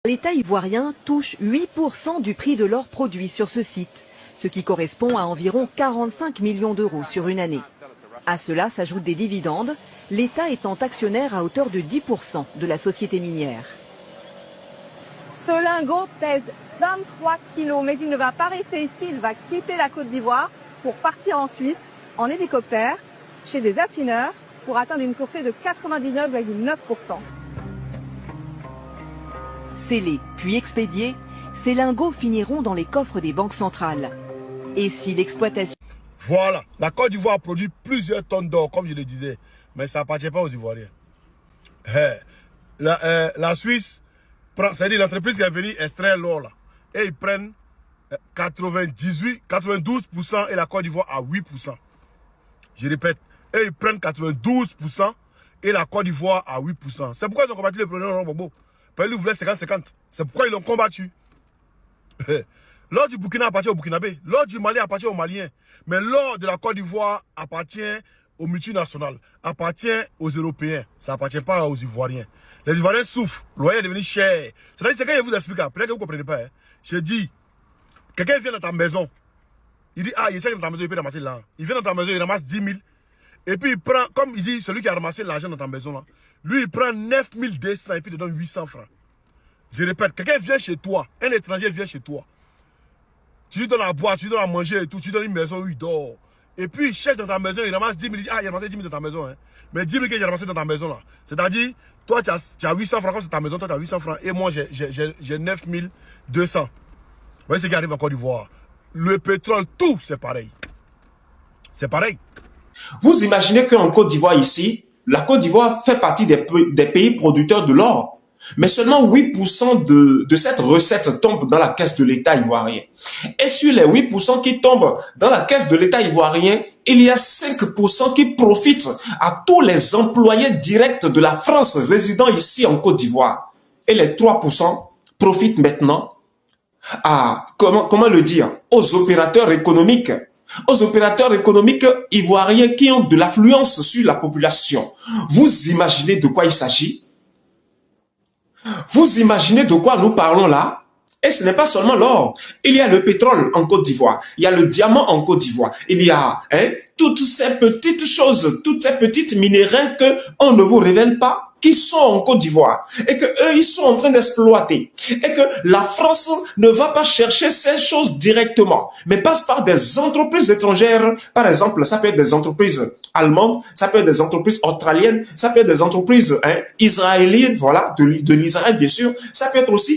L'État ivoirien touche 8% du prix de l'or produit sur ce site, ce qui correspond à environ 45 millions d'euros sur une année. À cela s'ajoutent des dividendes, l'État étant actionnaire à hauteur de 10% de la société minière. Ce lingot pèse 23 kilos, mais il ne va pas rester ici, il va quitter la Côte d'Ivoire pour partir en Suisse en hélicoptère chez des affineurs pour atteindre une pureté de 99,9%. Scellés puis expédiés, ces lingots finiront dans les coffres des banques centrales. Et si l'exploitation... Voilà, la Côte d'Ivoire produit plusieurs tonnes d'or, comme je le disais, mais ça n'appartient pas aux Ivoiriens. La Suisse, c'est-à-dire l'entreprise qui est venue extraire l'or là, et ils prennent 92% et la Côte d'Ivoire à 8%. Je répète, et ils prennent 92% et la Côte d'Ivoire à 8%. C'est pourquoi ils ont combattu les problèmes Bobo. Parce qu'ils voulaient 50-50. C'est pourquoi ils l'ont combattu. L'or du Burkina appartient aux Burkinabés. L'or du Mali appartient aux Maliens. Mais l'or de la Côte d'Ivoire appartient aux multinationales, appartient aux Européens. Ça n'appartient pas aux Ivoiriens. Les Ivoiriens souffrent. Le loyer est devenu cher. C'est-à-dire, c'est quand je vous explique, peut-être que vous ne comprenez pas. Hein. Je dis, quelqu'un vient dans ta maison. Il dit, ah, il sait que dans ta maison, il peut ramasser l'argent. Il vient dans ta maison, il ramasse 10 000. Et puis il prend, comme il dit, celui qui a ramassé l'argent dans ta maison, là, lui, il prend 9 200 et puis il te donne 800 francs. Je répète, quelqu'un vient chez toi, un étranger vient chez toi. Tu lui donnes à boire, tu lui donnes à manger et tout, tu lui donnes une maison où il dort. Et puis il cherche dans ta maison, il ramasse 10 000, il dit, ah, il a ramassé 10 000 dans ta maison. Hein. Mais 10 000 qu'il a ramassé dans ta maison, là. C'est-à-dire, toi, tu as 800 francs, c'est ta maison, toi, tu as 800 francs. Et moi, j'ai 9 200. Vous voyez ce qui arrive en Côte d'Ivoire. Le pétrole, tout, c'est pareil. C'est pareil. Vous imaginez qu'en Côte d'Ivoire ici, la Côte d'Ivoire fait partie des pays producteurs de l'or. Mais seulement 8% de cette recette tombe dans la caisse de l'État ivoirien. Et sur les 8% qui tombent dans la caisse de l'État ivoirien, il y a 5% qui profitent à tous les employés directs de la France résidant ici en Côte d'Ivoire. Et les 3% profitent maintenant à, comment le dire, aux opérateurs économiques. Aux opérateurs économiques ivoiriens qui ont de l'affluence sur la population. Vous imaginez de quoi il s'agit? Vous imaginez de quoi nous parlons là? Et ce n'est pas seulement l'or. Il y a le pétrole en Côte d'Ivoire. Il y a le diamant en Côte d'Ivoire. Il y a toutes ces petites choses, toutes ces petites minéraux qu'on ne vous révèle pas, qui sont en Côte d'Ivoire. Et que eux, ils sont en train d'exploiter. Et que la France ne va pas chercher ces choses directement, mais passe par des entreprises étrangères. Par exemple, ça peut être des entreprises allemandes, ça peut être des entreprises australiennes, ça peut être des entreprises israéliennes, voilà, de l'Israël bien sûr. Ça peut être aussi